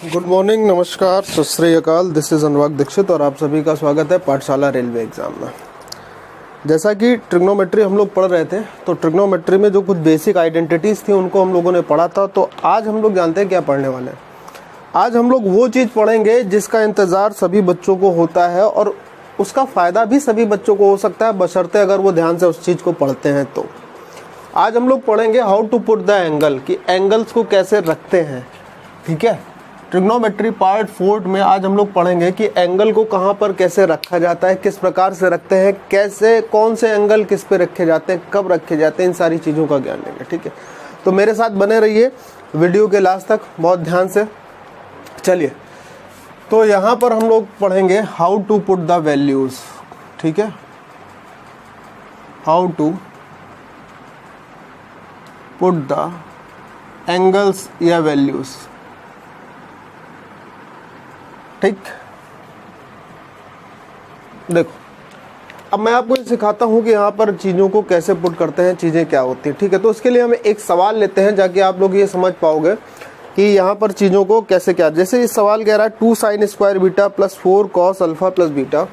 Good morning, नमस्कार, सत श्री अकाल। दिस इज़ अनुराग दीक्षित और आप सभी का स्वागत है पाठशाला रेलवे एग्ज़ाम में। जैसा कि ट्रिग्नोमेट्री हम लोग पढ़ रहे थे, तो ट्रिग्नोमेट्री में जो कुछ बेसिक आइडेंटिटीज़ थी उनको हम लोगों ने पढ़ा था। तो आज हम लोग जानते हैं क्या पढ़ने वाले हैं। आज हम लोग वो चीज़ पढ़ेंगे जिसका इंतज़ार सभी बच्चों को होता है और उसका फ़ायदा भी सभी बच्चों को हो सकता है, बशर्ते अगर वो ध्यान से उस चीज़ को पढ़ते हैं। तो आज हम लोग पढ़ेंगे how to put the angle, कि एंगल्स को कैसे रखते हैं। ठीक है, ट्रिग्नोमेट्री पार्ट 4 में आज हम लोग पढ़ेंगे कि एंगल को कहाँ पर कैसे रखा जाता है, किस प्रकार से रखते हैं, कैसे कौन से एंगल किस पे रखे जाते हैं, कब रखे जाते हैं, इन सारी चीज़ों का ज्ञान लेंगे। ठीक है, तो मेरे साथ बने रहिए वीडियो के लास्ट तक बहुत ध्यान से। चलिए, तो यहाँ पर हम लोग पढ़ेंगे how to put the values. ठीक है, how to put the angles या वैल्यूज़। ठीक, देखो अब मैं आपको ये सिखाता हूँ कि यहाँ पर चीज़ों को कैसे पुट करते हैं, चीज़ें क्या होती हैं। ठीक है, तो उसके लिए हम एक सवाल लेते हैं, जाके आप लोग ये समझ पाओगे कि यहाँ पर चीज़ों को कैसे क्या। जैसे इस सवाल कह रहा है 2 sin square beta plus 4 cos alpha plus beta,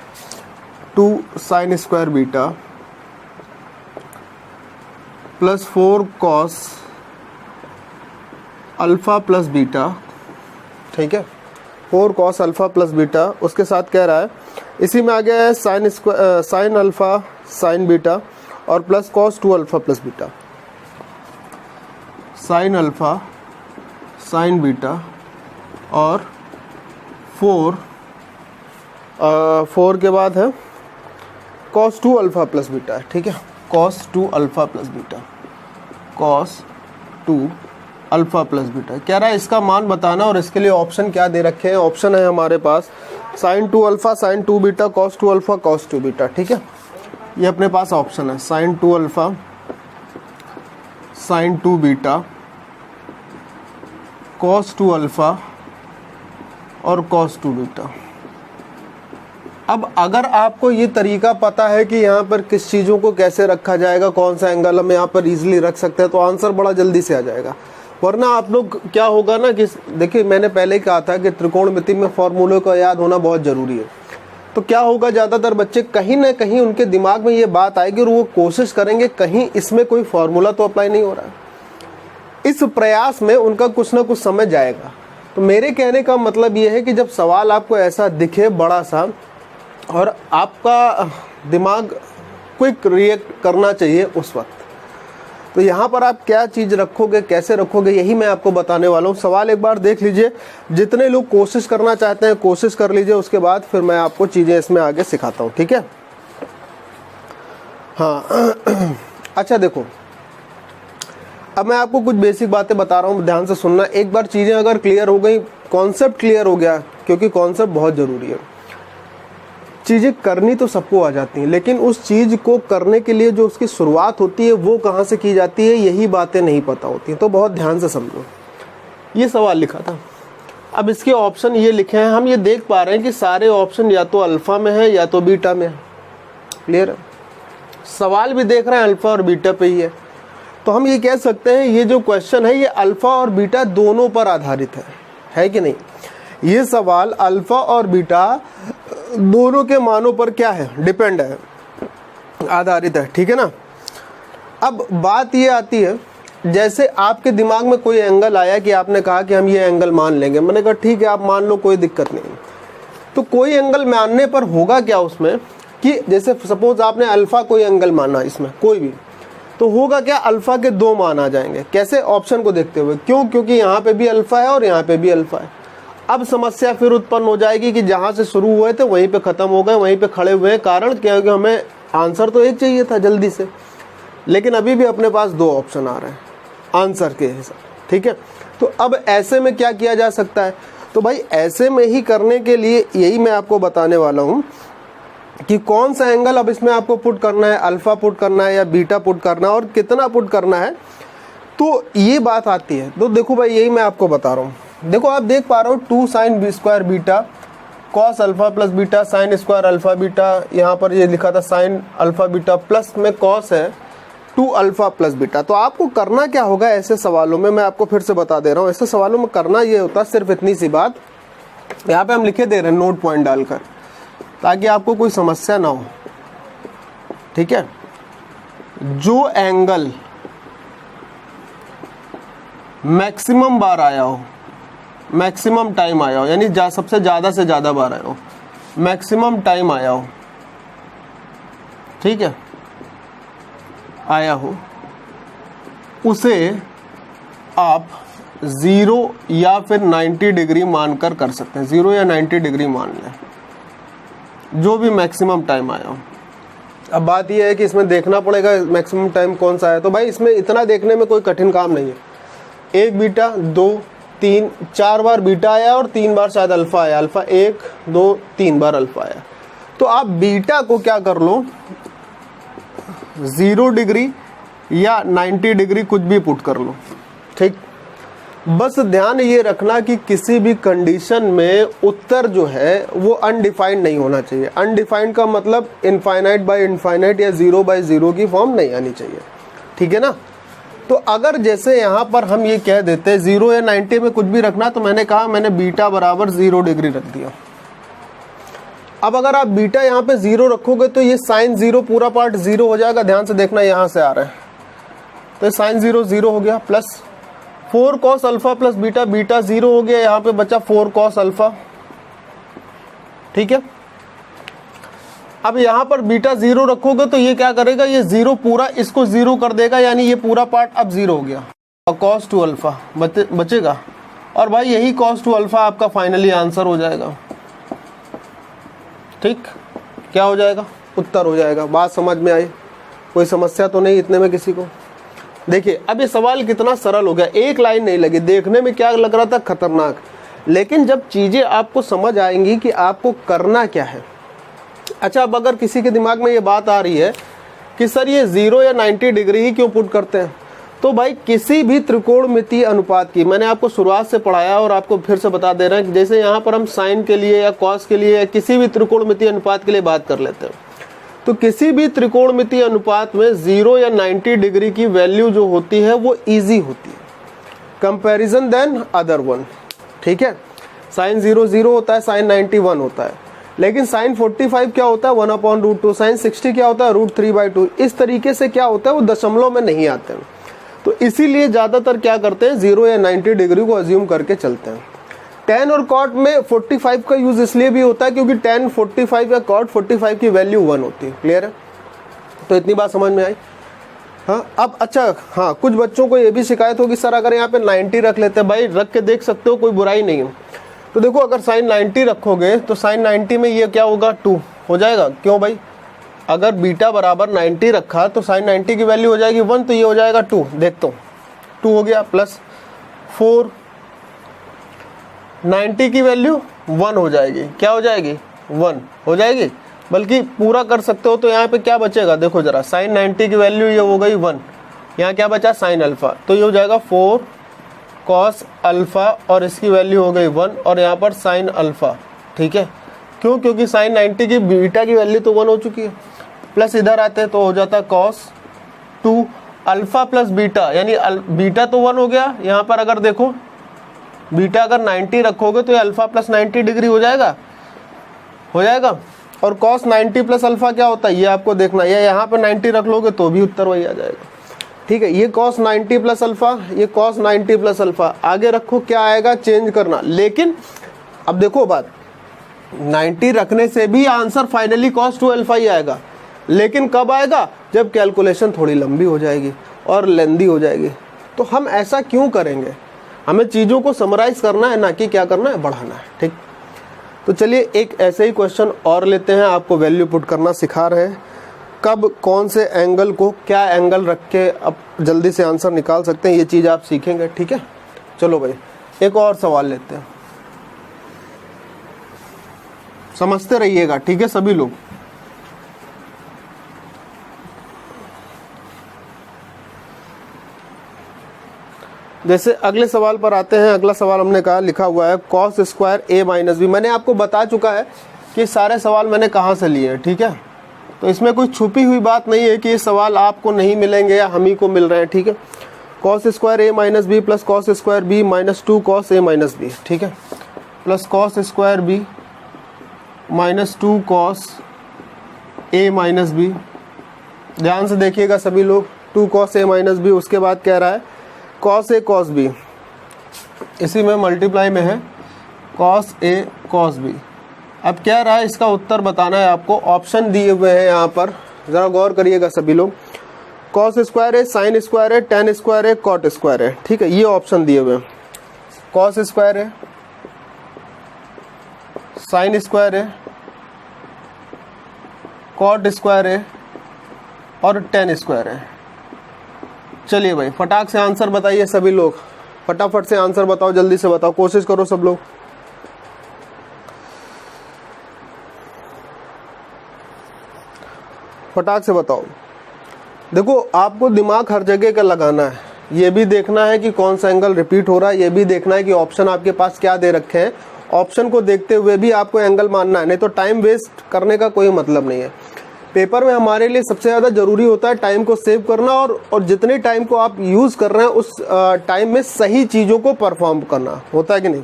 2 sin square beta plus 4 cos alpha plus beta. ठीक है, 4 cos अल्फा प्लस बीटा, उसके साथ कह रहा है इसी में आ गया है साइन अल्फा साइन बीटा और plus cos 2 alpha plus beta, sine alpha sign beta और 4 के बाद है cos 2 अल्फा प्लस बीटा। ठीक है, cos 2 alpha plus beta, cos 2 alpha plus beta कह रहा है इसका मान बताना। और इसके लिए ऑप्शन क्या दे रखे हैं, ऑप्शन है हमारे पास sin 2 alpha sin 2 beta cos 2 alpha cos 2 beta. ठीक है, ये अपने पास ऑप्शन है sin 2 alpha sin 2 beta cos 2 alpha और cos 2 बीटा। अब अगर आपको ये तरीका पता है कि यहाँ पर किस चीज़ों को कैसे रखा जाएगा, कौन सा एंगल हम यहाँ पर इजीली रख सकते हैं, तो आंसर बड़ा जल्दी से आ जाएगा। वरना आप लोग क्या होगा ना कि देखिए, मैंने पहले ही कहा था कि त्रिकोणमिति में फॉर्मूले का याद होना बहुत ज़रूरी है। तो क्या होगा, ज़्यादातर बच्चे कहीं ना कहीं उनके दिमाग में ये बात आएगी और वो कोशिश करेंगे कहीं इसमें कोई फार्मूला तो अप्लाई नहीं हो रहा है। इस प्रयास में उनका कुछ ना कुछ समय जाएगा। तो मेरे कहने का मतलब ये है कि जब सवाल आपको ऐसा दिखे बड़ा सा और आपका दिमाग क्विक रिएक्ट करना चाहिए उस वक्त, तो यहाँ पर आप क्या चीज़ रखोगे, कैसे रखोगे, यही मैं आपको बताने वाला हूँ। सवाल एक बार देख लीजिए, जितने लोग कोशिश करना चाहते हैं कोशिश कर लीजिए, उसके बाद फिर मैं आपको चीज़ें इसमें आगे सिखाता हूँ। ठीक है, हाँ अच्छा देखो, अब मैं आपको कुछ बेसिक बातें बता रहा हूँ, ध्यान से सुनना। एक बार चीज़ें अगर क्लियर हो गई, कॉन्सेप्ट क्लियर हो गया, क्योंकि कॉन्सेप्ट बहुत ज़रूरी है। चीज़ें करनी तो सबको आ जाती हैं, लेकिन उस चीज़ को करने के लिए जो उसकी शुरुआत होती है वो कहाँ से की जाती है, यही बातें नहीं पता होती हैं। तो बहुत ध्यान से समझो। ये सवाल लिखा था, अब इसके ऑप्शन ये लिखे हैं, हम ये देख पा रहे हैं कि सारे ऑप्शन या तो अल्फ़ा में है या तो बीटा में है। क्लियर है, सवाल भी देख रहे हैं अल्फ़ा और बीटा पे ही है। तो हम ये कह सकते हैं ये जो क्वेश्चन है ये अल्फ़ा और बीटा दोनों पर आधारित है कि नहीं। ये सवाल अल्फ़ा और बीटा दोनों के मानों पर क्या है, डिपेंड है, आधारित है। ठीक है ना। अब बात ये आती है, जैसे आपके दिमाग में कोई एंगल आया कि आपने कहा कि हम ये एंगल मान लेंगे, मैंने कहा ठीक है आप मान लो, कोई दिक्कत नहीं। तो कोई एंगल मानने पर होगा क्या उसमें कि जैसे सपोज आपने अल्फ़ा कोई एंगल माना, इसमें कोई भी, तो होगा क्या, अल्फ़ा के 2 मान आ जाएंगे। कैसे, ऑप्शन को देखते हुए। क्यों, क्योंकि यहाँ पे भी अल्फ़ा है और यहाँ पे भी अल्फ़ा है। अब समस्या फिर उत्पन्न हो जाएगी कि जहाँ से शुरू हुए थे वहीं पे ख़त्म हो गए, वहीं पे खड़े हुए हैं। कारण क्या है कि हमें आंसर तो एक चाहिए था जल्दी से, लेकिन अभी भी अपने पास 2 ऑप्शन आ रहे हैं आंसर के हिसाब। ठीक है, तो अब ऐसे में क्या किया जा सकता है, तो भाई ऐसे में ही करने के लिए यही मैं आपको बताने वाला हूँ कि कौन सा एंगल अब इसमें आपको पुट करना है, अल्फ़ा पुट करना है या बीटा पुट करना है और कितना पुट करना है। तो ये बात आती है। तो देखो भाई, यही मैं आपको बता रहा हूँ। देखो आप देख पा रहे हो 2 sin square beta cos alpha plus beta sin square alpha beta, यहाँ पर ये लिखा था sin अल्फा बीटा प्लस में cos है 2 अल्फा प्लस बीटा। तो आपको करना क्या होगा ऐसे सवालों में, मैं आपको फिर से बता दे रहा हूँ, ऐसे सवालों में करना ये होता है सिर्फ इतनी सी बात, यहाँ पे हम लिखे दे रहे हैं नोट पॉइंट डालकर, ताकि आपको कोई समस्या ना हो, ठीक है। जो एंगल मैक्सिमम बार आया हो, मैक्सिमम टाइम आया हो, यानी सबसे ज्यादा से ज्यादा बार आया हो, मैक्सिमम टाइम आया हो, ठीक है, आया हो, उसे आप 0 या फिर 90 डिग्री मानकर कर सकते हैं। 0 या 90 डिग्री मान लें, जो भी मैक्सिमम टाइम आया हो। अब बात यह है कि इसमें देखना पड़ेगा मैक्सिमम टाइम कौन सा है। तो भाई इसमें इतना देखने में कोई कठिन काम नहीं है। 1 बीटा, 2, 3, 4 बार बीटा आया और 3 बार शायद अल्फा आया। अल्फा 1, 2, 3 बार अल्फा आया। तो आप बीटा को क्या कर लो, 0 डिग्री या 90 डिग्री कुछ भी पुट कर लो, ठीक। बस ध्यान ये रखना कि किसी भी कंडीशन में उत्तर जो है वो अनडिफाइंड नहीं होना चाहिए। अनडिफाइंड का मतलब इनफाइनाइट बाय इनफाइनाइट या 0 बाय 0 की फॉर्म नहीं आनी चाहिए, ठीक है ना। तो अगर जैसे यहाँ पर हम ये कह देते हैं 0 या 90 में कुछ भी रखना, तो मैंने कहा मैंने बीटा बराबर 0 डिग्री रख दिया। अब अगर आप बीटा यहाँ पे 0 रखोगे तो ये साइन 0 पूरा पार्ट 0 हो जाएगा। ध्यान से देखना, यहाँ से आ रहा है तो साइन 0 0 हो गया, plus 4 cos alpha plus beta, beta 0 हो गया, यहाँ पे बचा 4 कॉस अल्फा, ठीक है। अब यहाँ पर बीटा 0 रखोगे तो ये क्या करेगा, ये 0 पूरा इसको 0 कर देगा, यानी ये पूरा पार्ट अब 0 हो गया और cos 2 अल्फा बचेगा। और भाई यही cos 2 अल्फा आपका फाइनली आंसर हो जाएगा, ठीक। क्या हो जाएगा, उत्तर हो जाएगा। बात समझ में आई, कोई समस्या तो नहीं इतने में किसी को। देखिए अब ये सवाल कितना सरल हो गया, एक लाइन नहीं लगी। देखने में क्या लग रहा था, खतरनाक, लेकिन जब चीजें आपको समझ आएंगी कि आपको करना क्या है। अच्छा, अब अगर किसी के दिमाग में ये बात आ रही है कि सर ये 0 या 90 डिग्री ही क्यों पुट करते हैं, तो भाई किसी भी त्रिकोणमितीय अनुपात की, मैंने आपको शुरुआत से पढ़ाया और आपको फिर से बता दे रहे हैं कि जैसे यहाँ पर हम साइन के लिए या कॉस के लिए या किसी भी त्रिकोणमितीय अनुपात के लिए बात कर लेते हैं, तो किसी भी त्रिकोणमितीय अनुपात में 0 या 90 डिग्री की वैल्यू जो होती है वो इजी होती है, कंपैरिजन देन अदर वन, ठीक है। साइन 0 0 होता है, साइन 90 1 होता है, लेकिन साइन 45 क्या होता है, 1/√2, साइन 60 क्या होता है, √3/2। इस तरीके से क्या होता है, वो दशमलव में नहीं आते हैं। तो इसीलिए ज्यादातर क्या करते हैं, 0 या 90 डिग्री को अज्यूम करके चलते हैं। tan और cot में 45 का यूज इसलिए भी होता है क्योंकि tan 45 या cot 45 की वैल्यू 1 होती है। क्लियर है, तो इतनी बात समझ में आई। हाँ, अब अच्छा, हाँ, कुछ बच्चों को ये भी शिकायत होगी सर अगर यहाँ पे 90 रख लेते हैं। भाई रख के देख सकते हो, कोई बुराई नहीं है। तो देखो अगर साइन 90 रखोगे तो साइन 90 में ये क्या होगा, 2 हो जाएगा। क्यों भाई, अगर बीटा बराबर 90 रखा तो साइन 90 की वैल्यू हो जाएगी 1, तो ये हो जाएगा 2। देखता हूँ, 2 हो गया, प्लस 4, 90 की वैल्यू 1 हो जाएगी। क्या हो जाएगी, 1 हो जाएगी। बल्कि पूरा कर सकते हो तो यहाँ पे क्या बचेगा, देखो जरा, साइन 90 की वैल्यू ये हो गई 1, यहाँ क्या बचा, साइन अल्फा, तो ये हो जाएगा 4 कॉस अल्फा और इसकी वैल्यू हो गई 1 और यहाँ पर साइन अल्फा, ठीक है। क्यों, क्योंकि साइन 90 की बीटा की वैल्यू तो 1 हो चुकी है। प्लस इधर आते हैं तो हो जाता कॉस 2 अल्फा प्लस बीटा, यानी बीटा तो 1 हो गया। यहाँ पर अगर देखो बीटा अगर 90 रखोगे तो ये अल्फा प्लस 90 डिग्री हो जाएगा, हो जाएगा। और कॉस 90 प्लस अल्फा क्या होता है ये आपको देखना, या यहाँ पे 90 रख लोगे तो भी उत्तर वही आ जाएगा, ठीक है। ये कॉस 90 प्लस अल्फा, ये कॉस 90 प्लस अल्फा, आगे रखो क्या आएगा, चेंज करना। लेकिन अब देखो बात, 90 रखने से भी आंसर फाइनली कॉस 2 अल्फा ही आएगा, लेकिन कब आएगा, जब कैलकुलेशन थोड़ी लंबी हो जाएगी और लेंदी हो जाएगी। तो हम ऐसा क्यों करेंगे, हमें चीज़ों को समराइज करना है, ना कि क्या करना है, बढ़ाना है, ठीक। तो चलिए एक ऐसे ही क्वेश्चन और लेते हैं, आपको वैल्यू पुट करना सिखा रहे हैं, कब कौन से एंगल को क्या एंगल रख के अब जल्दी से आंसर निकाल सकते हैं, ये चीज़ आप सीखेंगे, ठीक है। चलो भाई एक और सवाल लेते हैं, समझते रहिएगा, ठीक है सभी लोग। जैसे अगले सवाल पर आते हैं। अगला सवाल हमने कहा लिखा हुआ है cos square a minus B. मैंने आपको बता चुका है कि सारे सवाल मैंने कहाँ से लिए हैं, ठीक है। तो इसमें कोई छुपी हुई बात नहीं है कि ये सवाल आपको नहीं मिलेंगे या हम ही को मिल रहे हैं, ठीक है। Cos square A minus B plus cos square B minus 2 cos A minus B, ठीक है, plus cos square B minus 2 cos A minus B. ध्यान से देखिएगा सभी लोग, 2 कॉस ए माइनस बी, उसके बाद कह रहा है कॉस ए कॉस बी, इसी में मल्टीप्लाई में है कॉस ए कॉस बी। अब क्या रहा है, इसका उत्तर बताना है आपको। ऑप्शन दिए हुए हैं यहाँ पर, जरा गौर करिएगा सभी लोग। कॉस स्क्वायर है, साइन स्क्वायर है, टेन स्क्वायर है, कॉट स्क्वायर है, ठीक है, ये ऑप्शन दिए हुए हैं। कॉस स्क्वायर है, साइन स्क्वायर है, कॉट स्क्वायर है और टेन स्क्वायर है। चलिए भाई फटाक से आंसर बताइए सभी लोग, फटाफट से आंसर बताओ, जल्दी से बताओ, कोशिश करो सब लोग। फटाक से बताओ। देखो आपको दिमाग हर जगह का लगाना है, ये भी देखना है कि कौन सा एंगल रिपीट हो रहा है, ये भी देखना है कि ऑप्शन आपके पास क्या दे रखे हैं, ऑप्शन को देखते हुए भी आपको एंगल मानना है, नहीं तो टाइम वेस्ट करने का कोई मतलब नहीं है। पेपर में हमारे लिए सबसे ज़्यादा जरूरी होता है टाइम को सेव करना और जितने टाइम को आप यूज़ कर रहे हैं उस टाइम में सही चीज़ों को परफॉर्म करना होता है कि नहीं।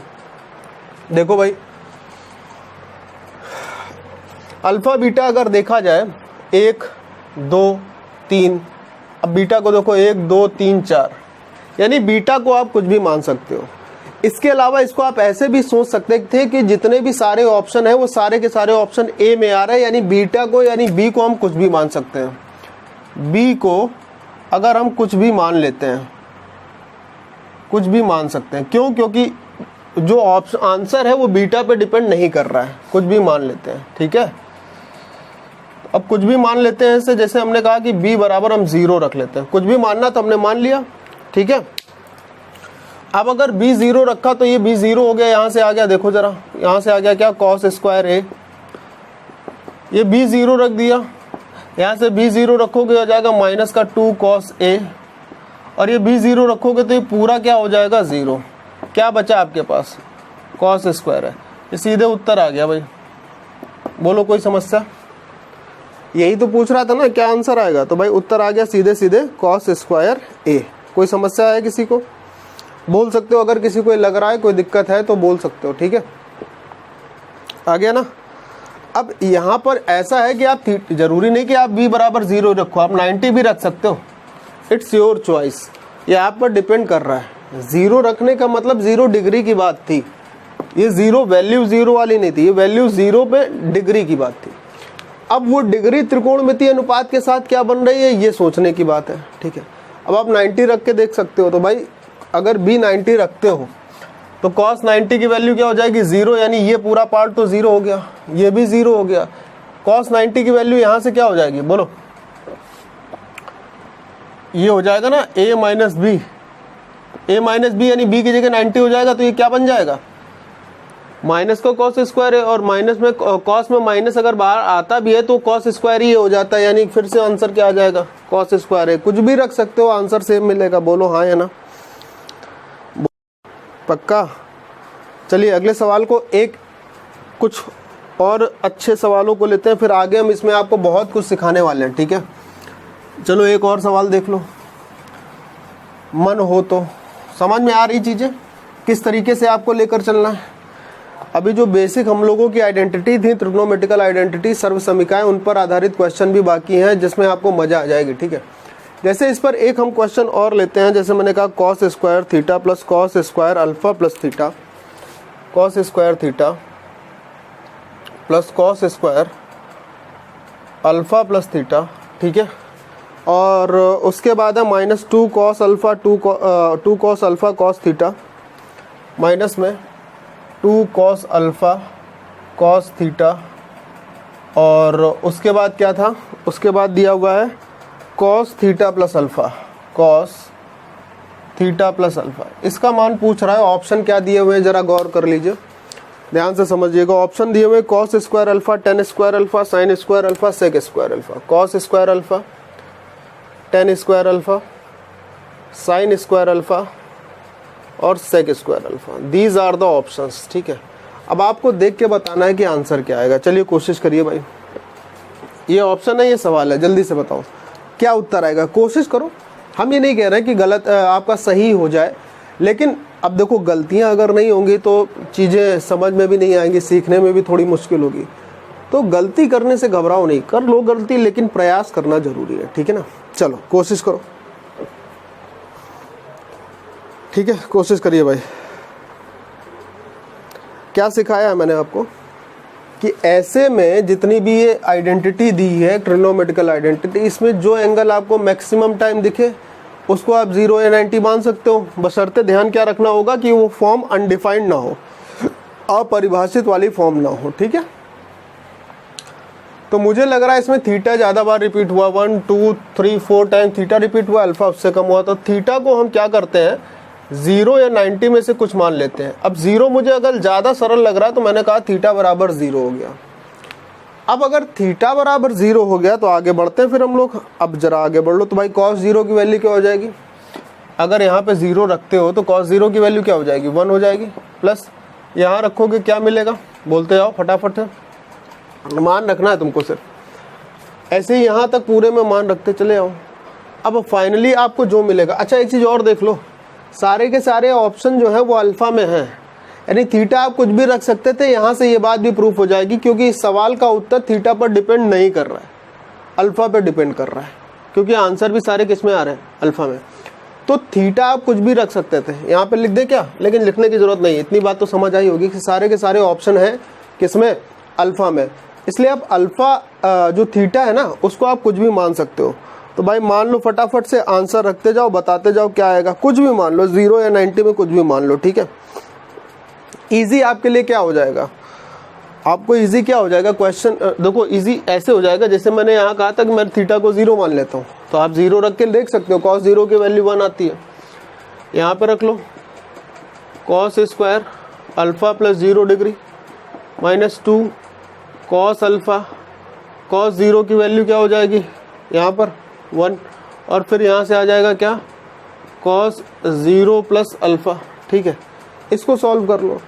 देखो भाई अल्फा बीटा अगर देखा जाए 1 2 3, अब बीटा को देखो 1 2 3 4, यानी बीटा को आप कुछ भी मान सकते हो। इसके अलावा इसको आप ऐसे भी सोच सकते थे कि जितने भी सारे ऑप्शन है वो सारे के सारे ऑप्शन ए में आ रहे हैं, यानी बीटा को यानी बी को हम कुछ भी मान सकते हैं। बी को अगर हम कुछ भी मान लेते हैं, कुछ भी मान सकते हैं, क्यों? क्योंकि जो ऑप्शन आंसर है वो बीटा पे डिपेंड नहीं कर रहा है, कुछ भी मान लेते हैं, ठीक है। अब कुछ भी मान लेते हैं ऐसे, जैसे हमने कहा कि b बराबर हम 0 रख लेते हैं, कुछ भी मानना तो हमने मान लिया, ठीक है। अब अगर b 0 रखा तो ये b 0 हो गया, यहाँ से आ गया, देखो जरा यहाँ से आ गया क्या, कॉस स्क्वायर ए, ये b 0 रख दिया, यहाँ से b 0 रखोगे हो जाएगा माइनस का 2 कॉस ए, और ये b 0 रखोगे तो ये पूरा क्या हो जाएगा 0। क्या बचा आपके पास, कॉस स्क्वायर है, ये सीधे उत्तर आ गया भाई। बोलो कोई समस्या? यही तो पूछ रहा था ना क्या आंसर आएगा, तो भाई उत्तर आ गया सीधे सीधे कॉस स्क्वायर ए। कोई समस्या है किसी को? बोल सकते हो, अगर किसी को लग रहा है कोई दिक्कत है तो बोल सकते हो, ठीक है। आ गया ना। अब यहाँ पर ऐसा है कि आप जरूरी नहीं कि आप b बराबर 0 रखो, आप 90 भी रख सकते हो, इट्स योर चॉइस, ये आप पर डिपेंड कर रहा है। 0 रखने का मतलब 0 डिग्री की बात थी, ये 0 वैल्यू 0 वाली नहीं थी, ये वैल्यू 0 पे डिग्री की बात थी। अब वो डिग्री त्रिकोणमितीय अनुपात के साथ क्या बन रही है ये सोचने की बात है, ठीक है। अब आप 90 रख के देख सकते हो, तो भाई अगर b 90 रखते हो तो cos 90 की वैल्यू क्या हो जाएगी 0, यानी ये पूरा पार्ट तो 0 हो गया, ये भी 0 हो गया। cos 90 की वैल्यू यहाँ से क्या हो जाएगी बोलो, ये हो जाएगा ना a minus B, a minus B यानी b की जगह 90 हो जाएगा, तो ये क्या बन जाएगा, माइनस का कॉस स्क्वायर है, और माइनस में कॉस में माइनस अगर बाहर आता भी है तो कॉस स्क्वायर ही हो जाता है, यानी फिर से आंसर क्या आ जाएगा, कॉस स्क्वायर है। कुछ भी रख सकते हो, आंसर सेम मिलेगा। बोलो हाँ या ना, पक्का? चलिए अगले सवाल को, एक कुछ और अच्छे सवालों को लेते हैं, फिर आगे हम इसमें आपको बहुत कुछ सिखाने वाले हैं, ठीक है। चलो एक और सवाल देख लो, मन हो तो। समझ में आ रही चीज़ें किस तरीके से आपको लेकर चलना है? अभी जो बेसिक हम लोगों की आइडेंटिटी थी, ट्रिग्नोमेट्रिकल आइडेंटिटी, सर्व समीकरण, उन पर आधारित क्वेश्चन भी बाकी हैं जिसमें आपको मजा आ जाएगी, ठीक है। जैसे इस पर एक हम क्वेश्चन और लेते हैं, जैसे मैंने कहा cos square theta plus cos square alpha plus theta, cos square theta plus cos square alpha plus theta, ठीक है। और उसके बाद है minus 2 cos alpha 2 cos alpha cos theta, minus में 2 कॉस अल्फा कॉस थीटा, और उसके बाद क्या था, उसके बाद दिया हुआ है cos theta plus alpha, cos theta plus alpha. इसका मान पूछ रहा है। ऑप्शन क्या दिए हुए हैं जरा गौर कर लीजिए, ध्यान से समझिएगा। ऑप्शन दिए हुए cos square alpha, tan square alpha, sine square alpha, sec square alpha. Cos square alpha, tan square alpha, sine square alpha और sec square alpha. These are the options, ठीक है। अब आपको देख के बताना है कि आंसर क्या आएगा। चलिए कोशिश करिए भाई। ये ऑप्शन है, ये सवाल है, जल्दी से बताओ क्या उत्तर आएगा। कोशिश करो, हम ये नहीं कह रहे कि गलत आपका सही हो जाए, लेकिन अब देखो गलतियां अगर नहीं होंगी तो चीज़ें समझ में भी नहीं आएंगी, सीखने में भी थोड़ी मुश्किल होगी। तो गलती करने से घबराओ नहीं, कर लो गलती, लेकिन प्रयास करना जरूरी है, ठीक है ना। चलो कोशिश करो, ठीक है, कोशिश करिए भाई। क्या सिखाया है मैंने आपको कि ऐसे में जितनी भी ये आइडेंटिटी दी है, ट्रिग्नोमेट्रिकल आइडेंटिटी, इसमें जो एंगल आपको मैक्सिमम टाइम दिखे उसको आप 0 या 90 मान सकते हो, बशर्ते ध्यान क्या रखना होगा कि वो फॉर्म अनडिफाइंड ना हो, अपरिभाषित वाली फॉर्म ना हो, ठीक है। तो मुझे लग रहा है इसमें थीटा ज़्यादा बार रिपीट हुआ, 1 2 3 4 टाइम थीटा रिपीट हुआ, अल्फा उससे कम हुआ। तो थीटा को हम क्या करते हैं, 0 या 90 में से कुछ मान लेते हैं। अब 0 मुझे अगर ज़्यादा सरल लग रहा है तो मैंने कहा थीटा बराबर 0 हो गया। अब अगर थीटा बराबर 0 हो गया तो आगे बढ़ते हैं फिर हम लोग। अब जरा आगे बढ़ लो तो भाई cos 0 की वैल्यू क्या हो जाएगी, अगर यहाँ पे 0 रखते हो तो cos 0 की वैल्यू क्या हो जाएगी, 1 हो जाएगी। प्लस यहाँ रखोगे क्या मिलेगा, बोलते जाओ फटाफट से, मान रखना है तुमको, सिर्फ ऐसे ही यहाँ तक पूरे में मान रखते चले आओ। अब फाइनली आपको जो मिलेगा, अच्छा एक चीज़ और देख लो, सारे के सारे ऑप्शन जो है वो अल्फा में हैं, यानी थीटा आप कुछ भी रख सकते थे। यहाँ से ये बात भी प्रूफ हो जाएगी क्योंकि इस सवाल का उत्तर थीटा पर डिपेंड नहीं कर रहा है, अल्फा पर डिपेंड कर रहा है, क्योंकि आंसर भी सारे किस में आ रहे हैं, अल्फा में। तो थीटा आप कुछ भी रख सकते थे, यहाँ पे लिख दे क्या, लेकिन लिखने की जरूरत नहीं है। इतनी बात तो समझ आई होगी कि सारे के सारे ऑप्शन हैं किसमें, अल्फा में, इसलिए आप अल्फा जो थीटा है ना उसको आप कुछ भी मान सकते हो। तो भाई मान लो, फटाफट से आंसर रखते जाओ, बताते जाओ क्या आएगा, कुछ भी मान लो, 0 या 90 में कुछ भी मान लो, ठीक है। इजी आपके लिए क्या हो जाएगा, आपको इजी क्या हो जाएगा क्वेश्चन, देखो इजी ऐसे हो जाएगा जैसे मैंने यहाँ कहा था कि मैं थीटा को 0 मान लेता हूँ, तो आप 0 रख के देख सकते हो, cos 0 की वैल्यू 1 आती है। यहाँ पे रख लो cos square alpha plus 0 degree minus 2 cos alpha, cos 0 की वैल्यू क्या हो जाएगी यहाँ पर 1, और फिर यहाँ से आ जाएगा क्या, cos 0 प्लस अल्फा, ठीक है। इसको सॉल्व कर लो,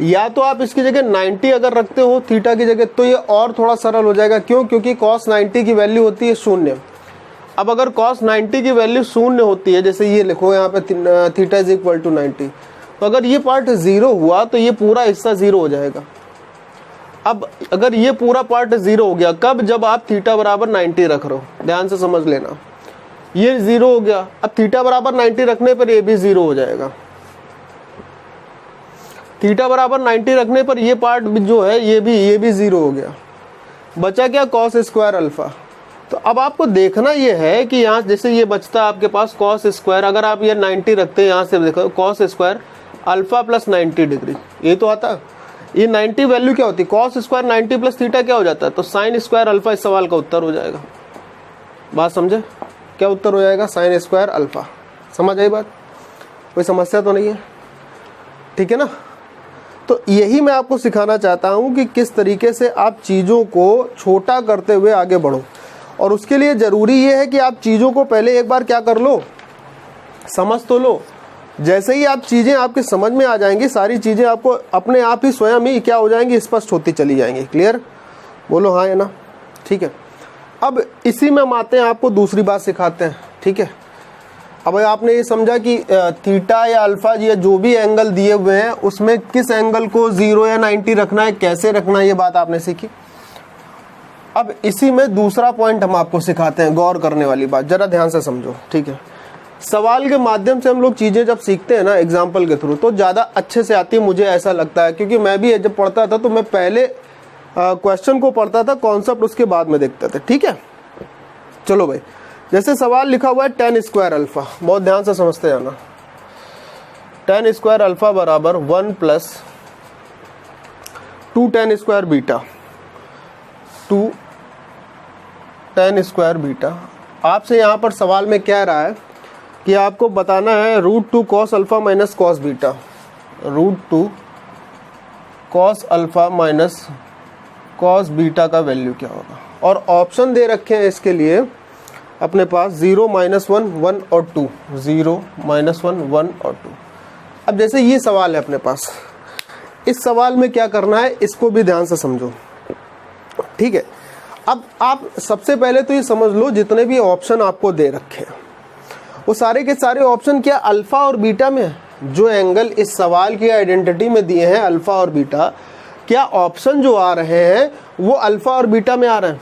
या तो आप इसकी जगह 90 अगर रखते हो थीटा की जगह तो ये और थोड़ा सरल हो जाएगा। क्यों, क्योंकि cos 90 की वैल्यू होती है 0। अब अगर cos 90 की वैल्यू 0 होती है, जैसे ये लिखो यहाँ पे थीटा इज इक्वल टू 90, तो अगर ये पार्ट 0 हुआ तो ये पूरा हिस्सा 0 हो जाएगा। अब अगर ये पूरा पार्ट 0 हो गया कब, जब आप थीटा बराबर 90 रख रहे हो, ध्यान से समझ लेना, ये 0 हो गया। अब थीटा बराबर 90 रखने पर ये भी 0 हो जाएगा, थीटा बराबर 90 रखने पर ये पार्ट जो है ये भी 0 हो गया। बचा क्या, cos स्क्वायर अल्फा। तो अब आपको देखना ये है कि यहाँ जैसे ये बचता है आपके पास cos स्क्वायर, अगर आप ये 90 रखते हैं, यहाँ से देखो cos square alpha plus 90 degree, ये तो आता, ये 90 वैल्यू क्या होती है, cos स्क्वायर 90 प्लस थीटा क्या हो जाता है, तो sin स्क्वायर अल्फा इस सवाल का उत्तर हो जाएगा। बात समझे, क्या उत्तर हो जाएगा, sin स्क्वायर अल्फा। समझ आई बात, कोई समस्या तो नहीं है, ठीक है ना। तो यही मैं आपको सिखाना चाहता हूं कि किस तरीके से आप चीज़ों को छोटा करते हुए आगे बढ़ो, और उसके लिए ज़रूरी ये है कि आप चीज़ों को पहले एक बार क्या कर लो, समझ तो लो। जैसे ही आप चीज़ें आपके समझ में आ जाएंगी, सारी चीज़ें आपको अपने आप ही स्वयं ही क्या हो जाएंगी, स्पष्ट होती चली जाएंगी। क्लियर, बोलो हाँ है ना, ठीक है। अब इसी में हम आते हैं, आपको दूसरी बात सिखाते हैं, ठीक है। अब आपने ये समझा कि थीटा या अल्फा या जो भी एंगल दिए हुए हैं उसमें किस एंगल को 0 या 90 रखना है, कैसे रखना है, ये बात आपने सीखी। अब इसी में दूसरा पॉइंट हम आपको सिखाते हैं, गौर करने वाली बात, जरा ध्यान से समझो, ठीक है। सवाल के माध्यम से हम लोग चीज़ें जब सीखते हैं ना एग्जाम्पल के थ्रू, तो ज़्यादा अच्छे से आती है, मुझे ऐसा लगता है, क्योंकि मैं भी जब पढ़ता था तो मैं पहले क्वेश्चन को पढ़ता था, कॉन्सेप्ट उसके बाद में देखते थे, ठीक है। चलो भाई, जैसे सवाल लिखा हुआ है tan स्क्वायर अल्फा, बहुत ध्यान से समझते जाना। tan स्क्वायर अल्फा बराबर 1 plus 2 tan square beta, 2 tan square beta. आपसे यहाँ पर सवाल में कह रहा है कि आपको बताना है √2 cos alpha minus cos beta, √2 cos alpha minus cos beta का वैल्यू क्या होगा, और ऑप्शन दे रखे हैं इसके लिए अपने पास 0, -1, 1 और 2, 0, -1, 1 और 2। अब जैसे ये सवाल है अपने पास, इस सवाल में क्या करना है इसको भी ध्यान से समझो, ठीक है। अब आप सबसे पहले तो ये समझ लो, जितने भी ऑप्शन आपको दे रखे हैं वो सारे के सारे ऑप्शन क्या अल्फा और बीटा में है? जो एंगल इस सवाल की आइडेंटिटी में दिए हैं अल्फा और बीटा, क्या ऑप्शन जो आ रहे हैं वो अल्फा और बीटा में आ रहे हैं?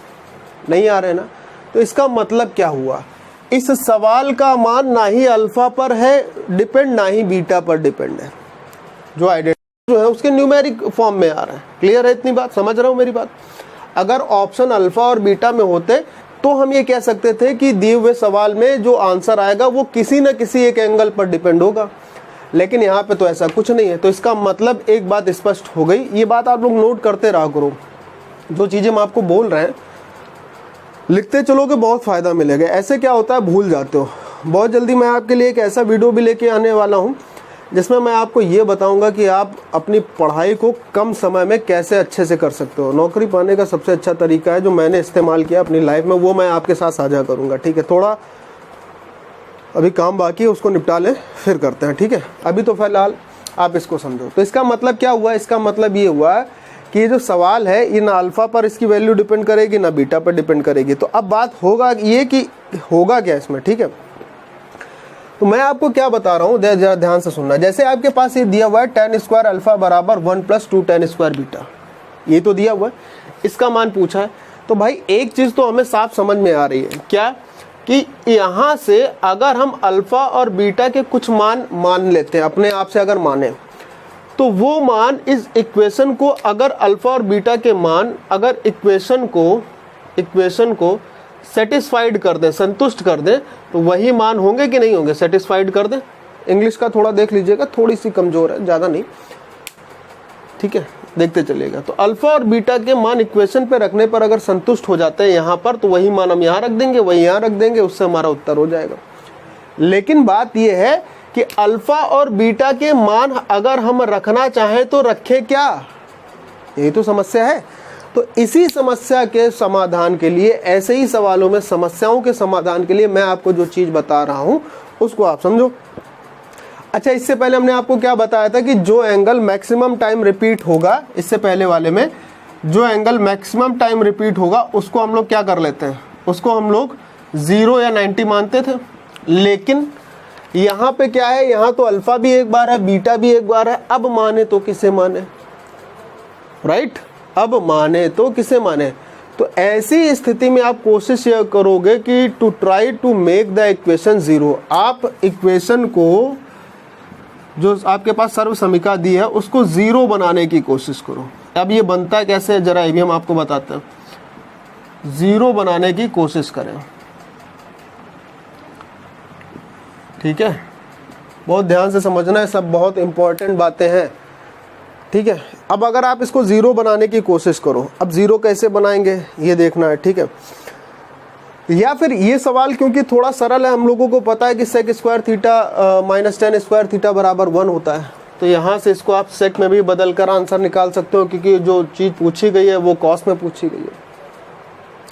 नहीं आ रहे हैं ना। तो इसका मतलब क्या हुआ, इस सवाल का मान ना ही अल्फा पर है डिपेंड, ना ही बीटा पर डिपेंड है। जो आइडेंटिटी जो है उसके न्यूमेरिक फॉर्म में आ रहा है। क्लियर है इतनी बात? समझ रहा हूँ मेरी बात? अगर ऑप्शन अल्फा और बीटा में होते तो हम ये कह सकते थे कि दिए हुए सवाल में जो आंसर आएगा वो किसी न किसी एक एंगल पर डिपेंड होगा, लेकिन यहाँ पे तो ऐसा कुछ नहीं है। तो इसका मतलब एक बात स्पष्ट हो गई। ये बात आप लोग नोट करते रहा करो, जो चीज़ें हम आपको बोल रहे हैं लिखते चलोगे बहुत फ़ायदा मिलेगा। ऐसे क्या होता है भूल जाते हो। बहुत जल्दी मैं आपके लिए एक ऐसा वीडियो भी लेके आने वाला हूँ जिसमें मैं आपको ये बताऊंगा कि आप अपनी पढ़ाई को कम समय में कैसे अच्छे से कर सकते हो। नौकरी पाने का सबसे अच्छा तरीका है जो मैंने इस्तेमाल किया अपनी लाइफ में, वो मैं आपके साथ साझा करूंगा। ठीक है, थोड़ा अभी काम बाकी है, उसको निपटा लें फिर करते हैं। ठीक है, अभी तो फिलहाल आप इसको समझो। तो इसका मतलब क्या हुआ, इसका मतलब ये हुआ कि ये जो सवाल है ये ना अल्फा पर इसकी वैल्यू डिपेंड करेगी ना बीटा पर डिपेंड करेगी। तो अब बात होगा ये कि होगा क्या इसमें। ठीक है, तो मैं आपको क्या बता रहा हूँ जरा ध्यान से सुनना। जैसे आपके पास ये दिया हुआ है tan स्क्वायर अल्फा बराबर 1 + 2 tan स्क्वायर बीटा, ये तो दिया हुआ है, इसका मान पूछा है। तो भाई एक चीज़ तो हमें साफ समझ में आ रही है, क्या कि यहाँ से अगर हम अल्फा और बीटा के कुछ मान लेते हैं अपने आप से, अगर माने तो वो मान इस इक्वेशन को, अगर अल्फा और बीटा के मान अगर इक्वेशन को सेटिस्फाइड कर दें, संतुष्ट कर दें, तो वही मान होंगे कि नहीं होंगे? सेटिस्फाइड कर दें। इंग्लिश का थोड़ा देख लीजिएगा, थोड़ी सी कमजोर है, ज़्यादा नहीं। ठीक है, देखते चलिएगा। तो अल्फा और बीटा के मान इक्वेशन पे रखने पर अगर संतुष्ट हो जाते हैं यहाँ पर, तो वही मान हम यहाँ रख देंगे, वही यहाँ रख देंगे, उससे हमारा उत्तर हो जाएगा। लेकिन बात यह है कि अल्फा और बीटा के मान अगर हम रखना चाहें तो रखें क्या? यही तो समस्या है। तो इसी समस्या के समाधान के लिए, ऐसे ही सवालों में समस्याओं के समाधान के लिए मैं आपको जो चीज़ बता रहा हूं उसको आप समझो। अच्छा, इससे पहले हमने आपको क्या बताया था कि जो एंगल मैक्सिमम टाइम रिपीट होगा, इससे पहले वाले में जो एंगल मैक्सिमम टाइम रिपीट होगा उसको हम लोग क्या कर लेते हैं, उसको हम लोग 0 या 90 मानते थे। लेकिन यहाँ पे क्या है, यहाँ तो अल्फा भी एक बार है, बीटा भी एक बार है। अब माने तो किसे माने, राइट? अब माने तो किसे माने? तो ऐसी स्थिति में आप कोशिश यह करोगे कि to try to make the equation 0। आप इक्वेशन को जो आपके पास सर्व समीकरण दी है उसको 0 बनाने की कोशिश करो। अब ये बनता है कैसे, जरा ये भी हम आपको बताते हैं। 0 बनाने की कोशिश करें। ठीक है, बहुत ध्यान से समझना है, सब बहुत इंपॉर्टेंट बातें हैं। ठीक है, अब अगर आप इसको 0 बनाने की कोशिश करो, अब 0 कैसे बनाएंगे ये देखना है। ठीक है, या फिर ये सवाल क्योंकि थोड़ा सरल है, हम लोगों को पता है कि sec square theta minus tan square theta बराबर 1 होता है, तो यहाँ से इसको आप सेक में भी बदल कर आंसर निकाल सकते हो, क्योंकि जो चीज़ पूछी गई है वो कॉस में पूछी गई है।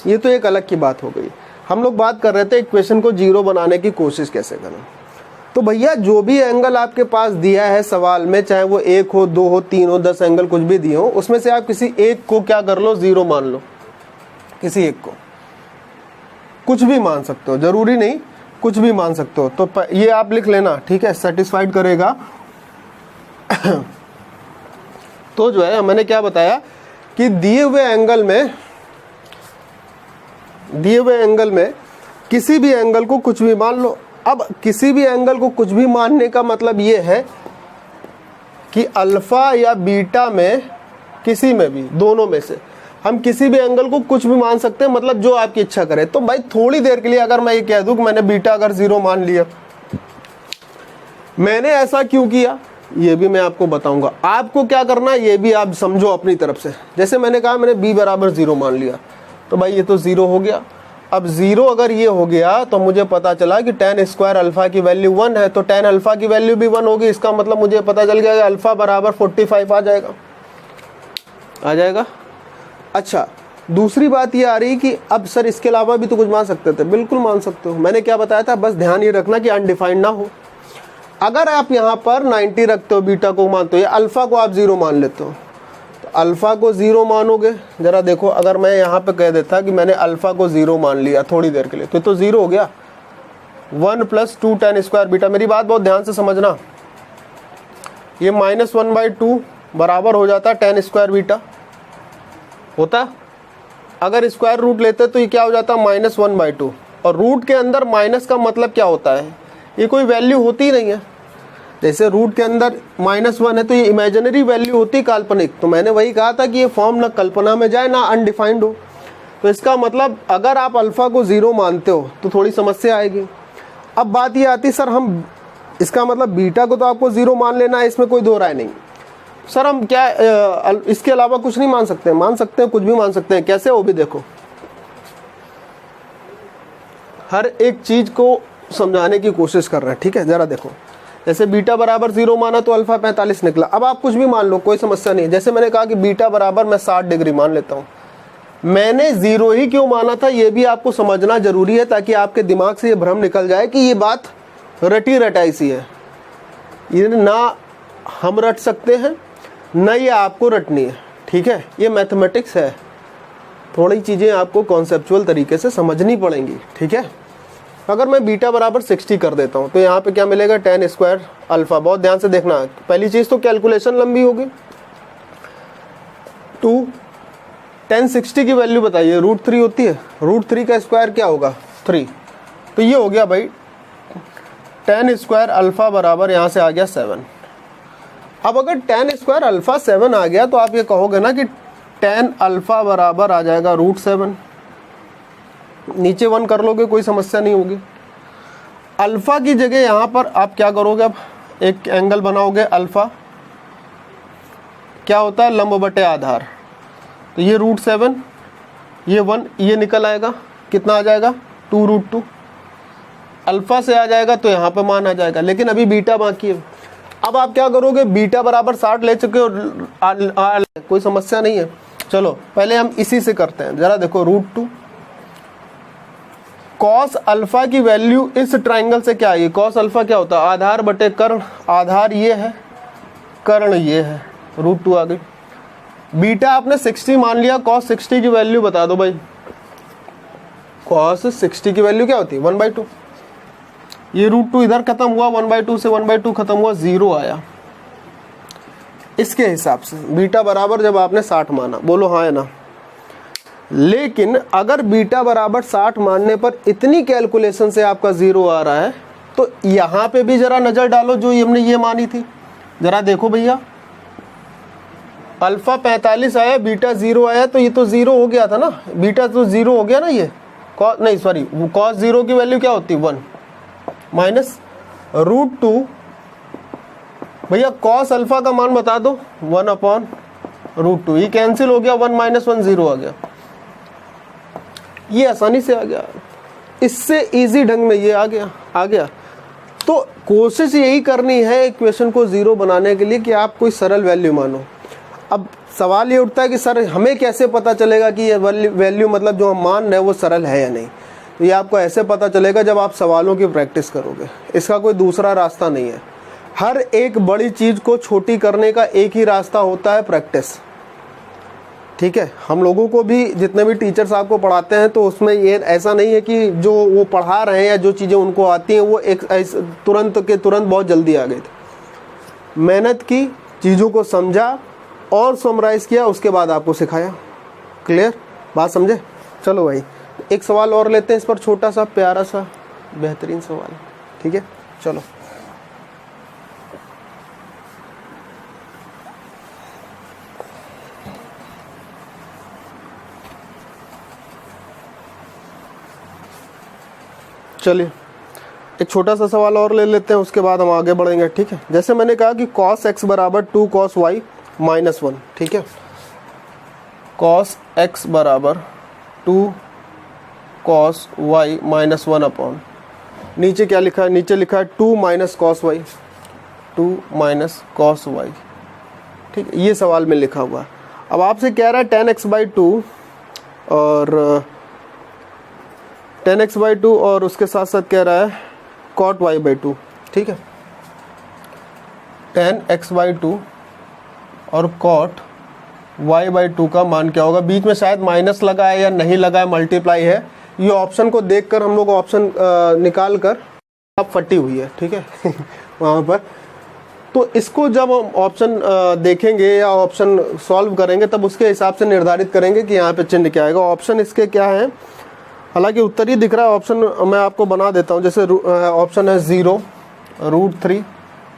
ये तो एक अलग की बात हो गई। हम लोग बात कर रहे थे इक्वेशन को 0 बनाने की कोशिश कैसे करें। तो भैया जो भी एंगल आपके पास दिया है सवाल में, चाहे वो 1 हो, 2 हो, 3 हो, 10 एंगल कुछ भी दिए हो, उसमें से आप किसी एक को क्या कर लो, 0 मान लो। किसी एक को कुछ भी मान सकते हो, जरूरी नहीं, कुछ भी मान सकते हो। तो ये आप लिख लेना, ठीक है, सेटिस्फाइड करेगा। तो जो है मैंने क्या बताया कि दिए हुए एंगल में किसी भी एंगल को कुछ भी मान लो। अब किसी भी एंगल को कुछ भी मानने का मतलब ये है कि अल्फा या बीटा में, किसी में भी, दोनों में से हम किसी भी एंगल को कुछ भी मान सकते हैं, मतलब जो आपकी इच्छा करे। तो भाई थोड़ी देर के लिए अगर मैं ये कह दूं कि मैंने बीटा अगर 0 मान लिया, मैंने ऐसा क्यों किया ये भी मैं आपको बताऊंगा। आपको क्या करना है ये भी आप समझो अपनी तरफ से। जैसे मैंने कहा मैंने b बराबर 0 मान लिया, तो भाई ये तो 0 हो गया। अब 0 अगर ये हो गया तो मुझे पता चला कि tan स्क्वायर अल्फा की वैल्यू 1 है, तो tan अल्फा की वैल्यू भी 1 होगी। इसका मतलब मुझे पता चल गया कि अल्फा बराबर 45 आ जाएगा। अच्छा, दूसरी बात ये आ रही कि अब सर इसके अलावा भी तो कुछ मान सकते थे। बिल्कुल मान सकते हो, मैंने क्या बताया था, बस ध्यान ये रखना कि अनडिफाइंड ना हो। अगर आप यहाँ पर 90 रखते हो, बीटा को मानते हो या अल्फा को आप 0 मान लेते हो, तो अल्फ़ा को 0 मानोगे, ज़रा देखो अगर मैं यहाँ पे कह देता कि मैंने अल्फ़ा को 0 मान लिया थोड़ी देर के लिए तो 0 हो गया। 1 + 2 tan स्क्वायर बीटा, मेरी बात बहुत ध्यान से समझना, ये -1/2 बराबर हो जाता tan स्क्वायर बीटा होता। अगर स्क्वायर रूट लेते तो ये क्या हो जाता -1/2, और रूट के अंदर माइनस का मतलब क्या होता है, ये कोई वैल्यू होती ही नहीं है। जैसे रूट के अंदर -1 है तो ये इमेजिनरी वैल्यू होती, काल्पनिक। तो मैंने वही कहा था कि ये फॉर्म ना कल्पना में जाए ना अनडिफाइंड हो। तो इसका मतलब अगर आप अल्फ़ा को 0 मानते हो तो थोड़ी समस्या आएगी। अब बात ये आती सर हम इसका मतलब बीटा को तो आपको 0 मान लेना है, इसमें कोई दो राय नहीं। सर हम क्या इसके अलावा कुछ नहीं मान सकते? मान सकते हैं, कुछ भी मान सकते हैं। कैसे? वो भी देखो, हर एक चीज को समझाने की कोशिश कर रहे हैं, ठीक है। जरा देखो, जैसे बीटा बराबर 0 माना तो अल्फा 45 निकला। अब आप कुछ भी मान लो, कोई समस्या नहीं है। जैसे मैंने कहा कि बीटा बराबर मैं 60 डिग्री मान लेता हूँ, मैंने 0 ही क्यों माना था ये भी आपको समझना जरूरी है, ताकि आपके दिमाग से ये भ्रम निकल जाए कि ये बात रटी रटाई सी है। ये ना हम रट सकते हैं ना ये आपको रटनी है, ठीक है। ये मैथमेटिक्स है, थोड़ी चीज़ें आपको कॉन्सेप्चुअल तरीके से समझनी पड़ेंगी, ठीक है। अगर मैं बीटा बराबर 60 कर देता हूँ तो यहाँ पे क्या मिलेगा, tan स्क्वायर अल्फ़ा। बहुत ध्यान से देखना, पहली चीज़ तो कैलकुलेशन लंबी होगी। 2 tan 60 की वैल्यू बताइए, √3 होती है। √3 का स्क्वायर क्या होगा, 3। तो ये हो गया भाई tan स्क्वायर अल्फ़ा बराबर यहाँ से आ गया 7। अब अगर tan स्क्वायर अल्फ़ा 7 आ गया तो आप ये कहोगे ना कि tan अल्फ़ा बराबर आ जाएगा √7। नीचे 1 कर लोगे, कोई समस्या नहीं होगी। अल्फ़ा की जगह यहाँ पर आप क्या करोगे, अब एक एंगल बनाओगे। अल्फ़ा क्या होता है, लंब बटे आधार। तो ये √7, ये 1, ये निकल आएगा, कितना आ जाएगा 2√2। अल्फ़ा से आ जाएगा तो यहाँ पे मान आ जाएगा, लेकिन अभी बीटा बाकी है। अब आप क्या करोगे, बीटा बराबर 60 ले चुके हो, कोई समस्या नहीं है। चलो पहले हम इसी से करते हैं। जरा देखो, √2 कॉस अल्फा की वैल्यू इस ट्राइंगल से क्या आई। कॉस अल्फा क्या होता है, आधार बटे कर्ण। आधार ये है, कर्ण ये है, √2 आ गई। बीटा आपने 60 मान लिया, कॉस 60 की वैल्यू बता दो भाई। कॉस 60 की वैल्यू क्या होती है, 1/2। ये √2 इधर खत्म हुआ, 1/2 से 1/2 खत्म हुआ, 0 आया। इसके हिसाब से बीटा बराबर जब आपने 60 माना, बोलो हाँ है ना। लेकिन अगर बीटा बराबर 60 मानने पर इतनी कैलकुलेशन से आपका 0 आ रहा है तो यहाँ पे भी जरा नज़र डालो, जो हमने ये मानी थी। जरा देखो भैया, अल्फ़ा 45 आया, बीटा 0 आया, तो ये तो 0 हो गया था ना। बीटा तो 0 हो गया ना। ये कॉस नहीं, सॉरी, कॉस 0 की वैल्यू क्या होती है, 1 माइनस √2। भैया कॉस अल्फ़ा का मान बता दो, 1/√2। ये कैंसिल हो गया, 1 - 1 0 आ गया। ये आसानी से आ गया, इससे इजी ढंग में ये आ गया। तो कोशिश यही करनी है इक्वेशन को 0 बनाने के लिए कि आप कोई सरल वैल्यू मानो। अब सवाल ये उठता है कि सर हमें कैसे पता चलेगा कि ये वैल्यू मतलब जो हम मान रहे हैं वो सरल है या नहीं। तो ये आपको ऐसे पता चलेगा जब आप सवालों की प्रैक्टिस करोगे। इसका कोई दूसरा रास्ता नहीं है। हर एक बड़ी चीज़ को छोटी करने का एक ही रास्ता होता है, प्रैक्टिस, ठीक है। हम लोगों को भी, जितने भी टीचर्स आपको पढ़ाते हैं, तो उसमें ये ऐसा नहीं है कि जो वो पढ़ा रहे हैं या जो चीज़ें उनको आती हैं वो एक तुरंत के तुरंत बहुत जल्दी आ गई थी। मेहनत की, चीज़ों को समझा और समराइज़ किया, उसके बाद आपको सिखाया। क्लियर बात, समझे? चलो भाई एक सवाल और लेते हैं इस पर, छोटा सा प्यारा सा बेहतरीन सवाल, ठीक है। चलो चलिए एक छोटा सा सवाल और ले लेते हैं, उसके बाद हम आगे बढ़ेंगे, ठीक है। जैसे मैंने कहा कि cos x बराबर 2 cos y - 1, ठीक है। cos x बराबर 2 cos y - 1 अपॉन, नीचे क्या लिखा है, नीचे लिखा है 2 - cos y, 2 - cos y, ठीक है। ये सवाल में लिखा हुआ। अब आपसे कह रहा है tan x/2 और tan x/2 और उसके साथ साथ कह रहा है cot y/2, ठीक है। tan x/2 और cot y/2 का मान क्या होगा। बीच में शायद माइनस लगा है या नहीं लगा है, मल्टीप्लाई है, ये ऑप्शन को देखकर हम लोग ऑप्शन निकाल कर अब फटी हुई है, ठीक है वहाँ पर। तो इसको जब हम ऑप्शन देखेंगे या ऑप्शन सॉल्व करेंगे तब उसके हिसाब से निर्धारित करेंगे कि यहाँ पे चिन्ह क्या आएगा। ऑप्शन इसके क्या है, हालांकि उत्तर ही दिख रहा है, ऑप्शन मैं आपको बना देता हूँ। जैसे ऑप्शन है 0, √3,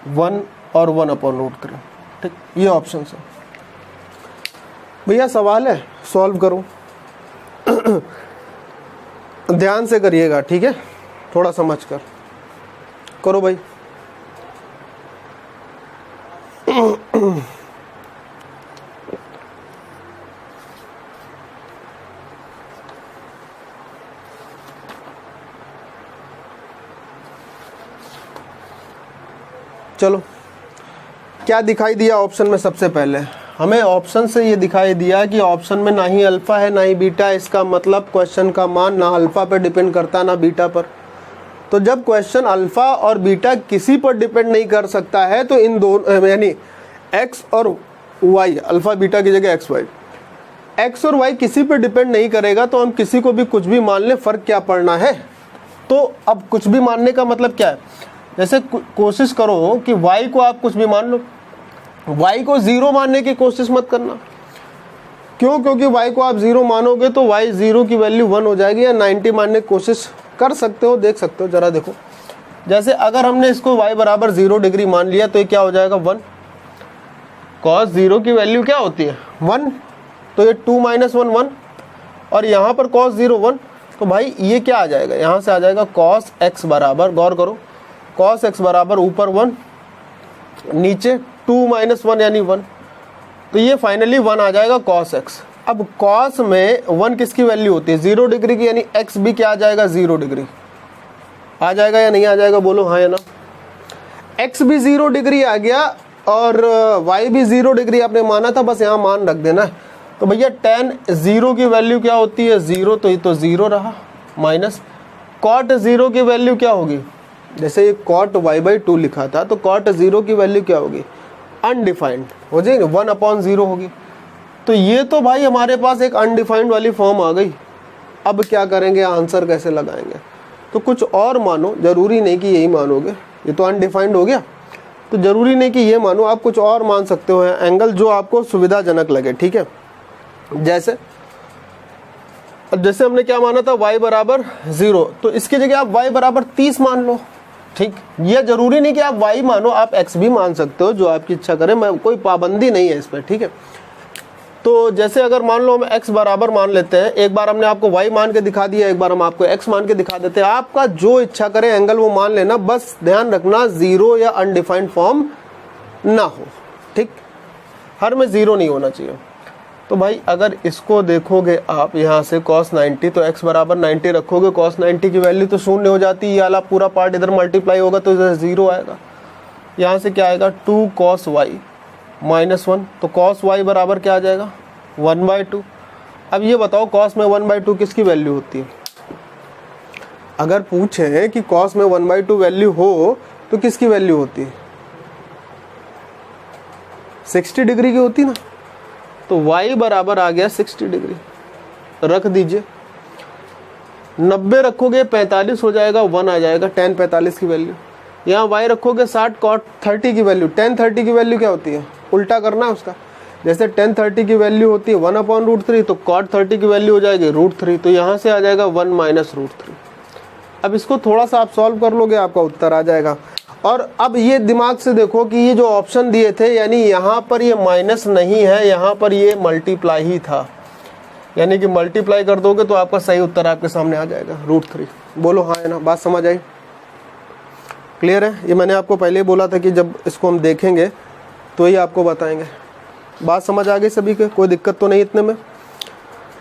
1 और 1/√3, ठीक, ये ऑप्शन है भैया। सवाल है, सॉल्व करो ध्यान से करिएगा, ठीक है, थोड़ा समझ कर करो भाई। चलो, क्या दिखाई दिया ऑप्शन में? सबसे पहले हमें ऑप्शन से ये दिखाई दिया कि ऑप्शन में ना ही अल्फा है ना ही बीटा। इसका मतलब क्वेश्चन का मान ना अल्फा पर डिपेंड करता ना बीटा पर। तो जब क्वेश्चन अल्फा और बीटा किसी पर डिपेंड नहीं कर सकता है तो इन दोनों यानी एक्स और वाई, अल्फा बीटा की जगह एक्स वाई, एक्स और वाई किसी पर डिपेंड नहीं करेगा तो हम किसी को भी कुछ भी मान लें, फ़र्क क्या पड़ना है। तो अब कुछ भी मानने का मतलब क्या है, जैसे कोशिश करो कि y को आप कुछ भी मान लो, y को 0 मानने की कोशिश मत करना। क्यों? क्योंकि y को आप 0 मानोगे तो y 0 की वैल्यू 1 हो जाएगी, या 90 मानने की कोशिश कर सकते हो, देख सकते हो, जरा देखो। जैसे अगर हमने इसको y बराबर 0 डिग्री मान लिया तो ये क्या हो जाएगा 1। cos 0 की वैल्यू क्या होती है 1, तो ये 2 - 1 1, और यहाँ पर cos 0 1, तो भाई ये क्या आ जाएगा, यहाँ से आ जाएगा cos x बराबर, गौर करो, cos x बराबर ऊपर 1 नीचे 2 - 1 यानी 1, तो ये फाइनली 1 आ जाएगा cos x। अब cos में 1 किसकी वैल्यू होती है 0 डिग्री की, यानी x भी क्या आ जाएगा 0 डिग्री आ जाएगा या नहीं आ जाएगा, बोलो हाँ या ना। x भी 0 डिग्री आ गया और y भी 0 डिग्री आपने माना था, बस यहाँ मान रख देना। तो भैया tan 0 की वैल्यू क्या होती है 0, तो ये तो 0 रहा, माइनस cot 0 की वैल्यू क्या होगी, जैसे ये cot y/2 लिखा था तो cot 0 की वैल्यू क्या होगी अनडिफाइंड हो जाएगी, 1/0 होगी। तो ये तो भाई हमारे पास एक अनडिफाइंड वाली फॉर्म आ गई। अब क्या करेंगे, आंसर कैसे लगाएंगे, तो कुछ और मानो, जरूरी नहीं कि यही मानोगे, ये तो अनडिफाइंड हो गया, तो जरूरी नहीं कि ये मानो, आप कुछ और मान सकते हो एंगल जो आपको सुविधाजनक लगे, ठीक है। जैसे हमने क्या माना था y बराबर 0, तो इसकी जगह आप y बराबर 30 मान लो, ठीक। ये जरूरी नहीं कि आप y मानो, आप x भी मान सकते हो, जो आपकी इच्छा करे, मैं कोई पाबंदी नहीं है इस पर, ठीक है। तो जैसे अगर मान लो हम x बराबर मान लेते हैं, एक बार हमने आपको y मान के दिखा दिया, एक बार हम आपको x मान के दिखा देते हैं, आपका जो इच्छा करे एंगल वो मान लेना, बस ध्यान रखना 0 या अनडिफाइंड फॉर्म ना हो, ठीक, हर में 0 नहीं होना चाहिए। तो भाई अगर इसको देखोगे आप यहाँ से cos 90, तो x बराबर 90 रखोगे, cos 90 की वैल्यू तो 0 हो जाती है, ये वाला पूरा पार्ट इधर मल्टीप्लाई होगा तो इधर 0 आएगा, यहाँ से क्या आएगा 2 cos y - 1, तो cos y बराबर क्या आ जाएगा 1/2। अब ये बताओ cos में 1/2 किसकी वैल्यू होती है, अगर पूछे कि cos में 1/2 वैल्यू हो तो किसकी वैल्यू होती है 60 डिग्री की होती ना, तो y बराबर आ गया 60 डिग्री, रख दीजिए, 90 रखोगे 45 हो जाएगा, 1 आ जाएगा tan 45 की वैल्यू। यहाँ y रखोगे 60 cot 30 की वैल्यू, tan 30 की वैल्यू क्या होती है, उल्टा करना है उसका, जैसे tan 30 की वैल्यू होती है 1/√3, तो cot 30 की वैल्यू हो जाएगी √3, तो यहाँ से आ जाएगा 1 - √3। अब इसको थोड़ा सा आप सॉल्व कर लोगे, आपका उत्तर आ जाएगा। और अब ये दिमाग से देखो कि ये जो ऑप्शन दिए थे, यानी यहाँ पर ये माइनस नहीं है, यहाँ पर ये मल्टीप्लाई ही था, यानी कि मल्टीप्लाई कर दोगे तो आपका सही उत्तर आपके सामने आ जाएगा √3। बोलो हाँ है ना, बात समझ आई, क्लियर है। ये मैंने आपको पहले ही बोला था कि जब इसको हम देखेंगे तो ही आपको बताएंगे। बात समझ आ गई सभी के, कोई दिक्कत तो नहीं इतने में।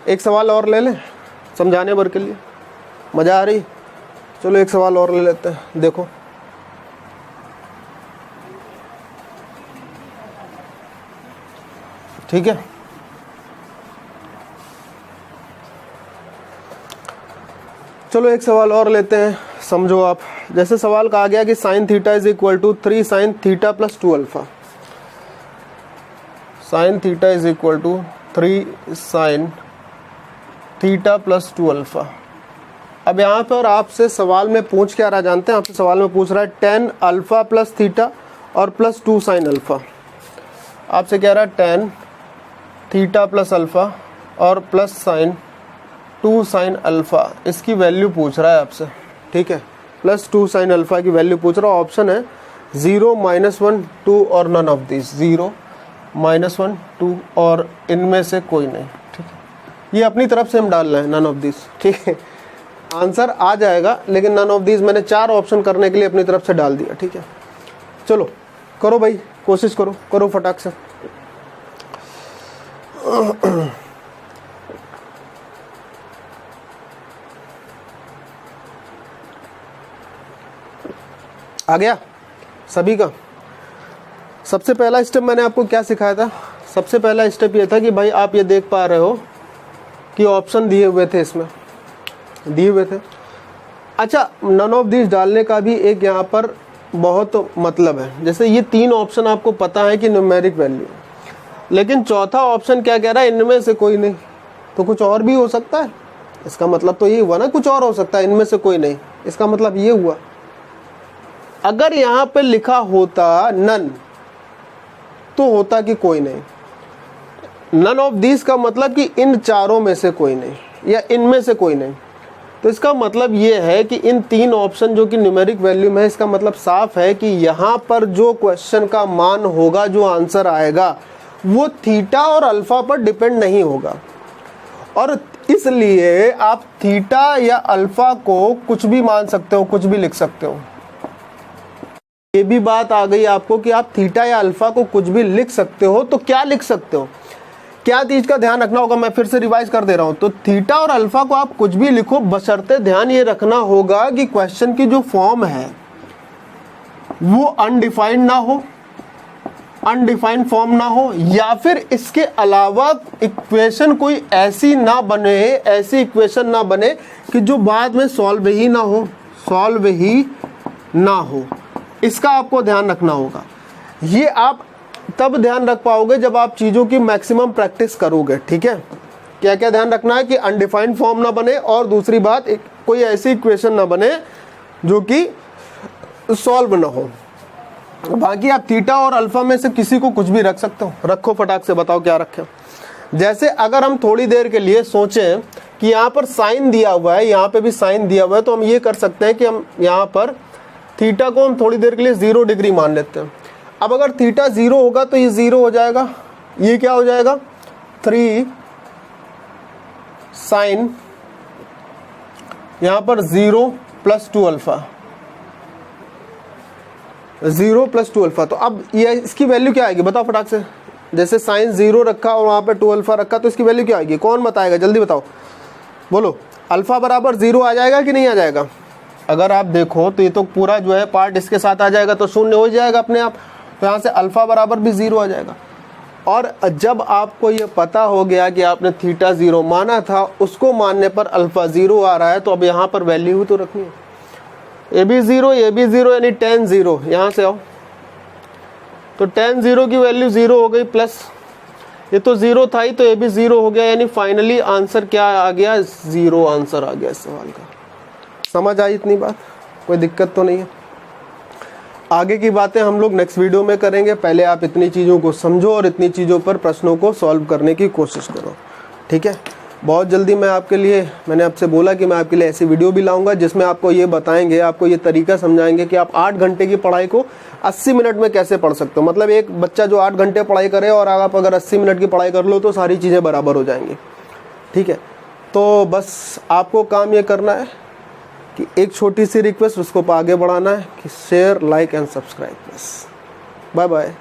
एक सवाल और ले लें समझाने भर के लिए, मज़ा आ रही, चलो एक सवाल और ले लेते हैं। देखो ठीक है, चलो एक सवाल और लेते हैं, समझो आप। जैसे सवाल कहा गया कि sin θ = 3 sin θ + 2 alpha. Sine theta is equal to 3 sine theta plus 2 alpha. अब यहाँ पर आपसे सवाल में पूछ क्या रहा जानते हैं? आपसे सवाल में पूछ रहा है 10 अल्फा प्लस थीटा और प्लस 2 साइन अल्फा। आपसे कह रहा है 10 थीटा प्लस अल्फा और प्लस साइन 2 साइन अल्फा, इसकी वैल्यू पूछ रहा है आपसे, ठीक है। प्लस 2 साइन अल्फा की वैल्यू पूछ रहा है। ऑप्शन है 0, -1, 2 और नन ऑफ दिस। 0, -1, 2 और इनमें से कोई नहीं, ठीक है। ये अपनी तरफ से हम डाल रहे हैं, नन ऑफ दिस, ठीक है। आंसर आ जाएगा, लेकिन नन ऑफ दिस मैंने 4 ऑप्शन करने के लिए अपनी तरफ से डाल दिया, ठीक है। चलो करो भाई, कोशिश करो फटाक से। आ गया सभी का? सबसे पहला स्टेप मैंने आपको क्या सिखाया था? सबसे पहला स्टेप ये था कि भाई आप ये देख पा रहे हो कि ऑप्शन दिए हुए थे, इसमें दिए हुए थे। अच्छा, नन ऑफ दिस डालने का भी एक यहाँ पर बहुत मतलब है। जैसे ये 3 ऑप्शन आपको पता है कि न्यूमेरिक वैल्यू, लेकिन चौथा ऑप्शन क्या कह रहा है? इनमें से कोई नहीं। तो कुछ और भी हो सकता है, इसका मतलब तो ये हुआ ना, कुछ और हो सकता है, इनमें से कोई नहीं, इसका मतलब ये हुआ। अगर यहाँ पे लिखा होता नन तो होता कि कोई नहीं। नन ऑफ दिस का मतलब कि इन चारों में से कोई नहीं या इनमें से कोई नहीं। तो इसका मतलब ये है कि इन 3 ऑप्शन जो कि न्यूमेरिक वैल्यू में है, इसका मतलब साफ है कि यहाँ पर जो क्वेश्चन का मान होगा, जो आंसर आएगा, वो थीटा और अल्फा पर डिपेंड नहीं होगा। और इसलिए आप थीटा या अल्फा को कुछ भी मान सकते हो, कुछ भी लिख सकते हो। ये भी बात आ गई आपको कि आप थीटा या अल्फा को कुछ भी लिख सकते हो। तो क्या लिख सकते हो, क्या चीज का ध्यान रखना होगा? मैं फिर से रिवाइज कर दे रहा हूं। तो थीटा और अल्फा को आप कुछ भी लिखो, बशर्ते ध्यान ये रखना होगा कि क्वेश्चन की जो फॉर्म है वो अनडिफाइंड ना हो, अनडिफाइंड फॉर्म ना हो, या फिर इसके अलावा इक्वेशन कोई ऐसी ना बने, ऐसी इक्वेशन ना बने कि जो बाद में सॉल्व ही ना हो, सॉल्व ही ना हो। इसका आपको ध्यान रखना होगा। ये आप तब ध्यान रख पाओगे जब आप चीज़ों की मैक्सिमम प्रैक्टिस करोगे, ठीक है। क्या क्या ध्यान रखना है कि अनडिफाइंड फॉर्म ना बने, और दूसरी बात कोई ऐसी इक्वेशन ना बने जो कि सॉल्व ना हो। बाकी आप थीटा और अल्फा में से किसी को कुछ भी रख सकते हो। रखो फटाक से, बताओ क्या रखें। जैसे अगर हम थोड़ी देर के लिए सोचें कि यहाँ पर साइन दिया हुआ है, यहाँ पे भी साइन दिया हुआ है, तो हम ये कर सकते हैं कि हम यहाँ पर थीटा को हम थोड़ी देर के लिए 0 डिग्री मान लेते हैं। अब अगर थीटा 0 होगा तो ये 0 हो जाएगा, ये क्या हो जाएगा? 3 साइन, यहाँ पर 0 प्लस 2 अल्फा, 0 प्लस 2 अल्फा। तो अब ये इसकी वैल्यू क्या आएगी, बताओ फटाक से। जैसे साइन 0 रखा और वहाँ पे 2 अल्फा रखा, तो इसकी वैल्यू क्या आएगी? कौन बताएगा, जल्दी बताओ, बोलो। अल्फा बराबर 0 आ जाएगा कि नहीं आ जाएगा? अगर आप देखो तो ये तो पूरा जो है पार्ट इसके साथ आ जाएगा, तो 0 हो जाएगा अपने आप। तो यहाँ से अल्फा बराबर भी 0 आ जाएगा। और जब आपको ये पता हो गया कि आपने थीटा 0 माना था, उसको मानने पर अल्फा 0 आ रहा है, तो अब यहाँ पर वैल्यू तो रखनी है। ये भी 0, ये भी 0, यानी tan 0। यहाँ से आओ तो tan 0 की वैल्यू 0 हो गई, प्लस ये तो 0 था ही, तो ये भी 0 हो गया। यानी फाइनली आंसर क्या आ गया? 0 आंसर आ गया इस सवाल का। समझ आई इतनी बात? कोई दिक्कत तो नहीं है? आगे की बातें हम लोग नेक्स्ट वीडियो में करेंगे। पहले आप इतनी चीज़ों को समझो और इतनी चीज़ों पर प्रश्नों को सॉल्व करने की कोशिश करो, ठीक है। बहुत जल्दी मैंने आपसे बोला कि मैं आपके लिए ऐसी वीडियो भी लाऊंगा जिसमें आपको ये बताएंगे, आपको ये तरीका समझाएंगे कि आप 8 घंटे की पढ़ाई को 80 मिनट में कैसे पढ़ सकते हो। मतलब एक बच्चा जो 8 घंटे पढ़ाई करे और आप अगर 80 मिनट की पढ़ाई कर लो तो सारी चीज़ें बराबर हो जाएंगी, ठीक है। तो बस आपको काम ये करना है कि एक छोटी सी रिक्वेस्ट, उसको आगे बढ़ाना है कि शेयर, लाइक एंड सब्सक्राइब। बस बाय बाय।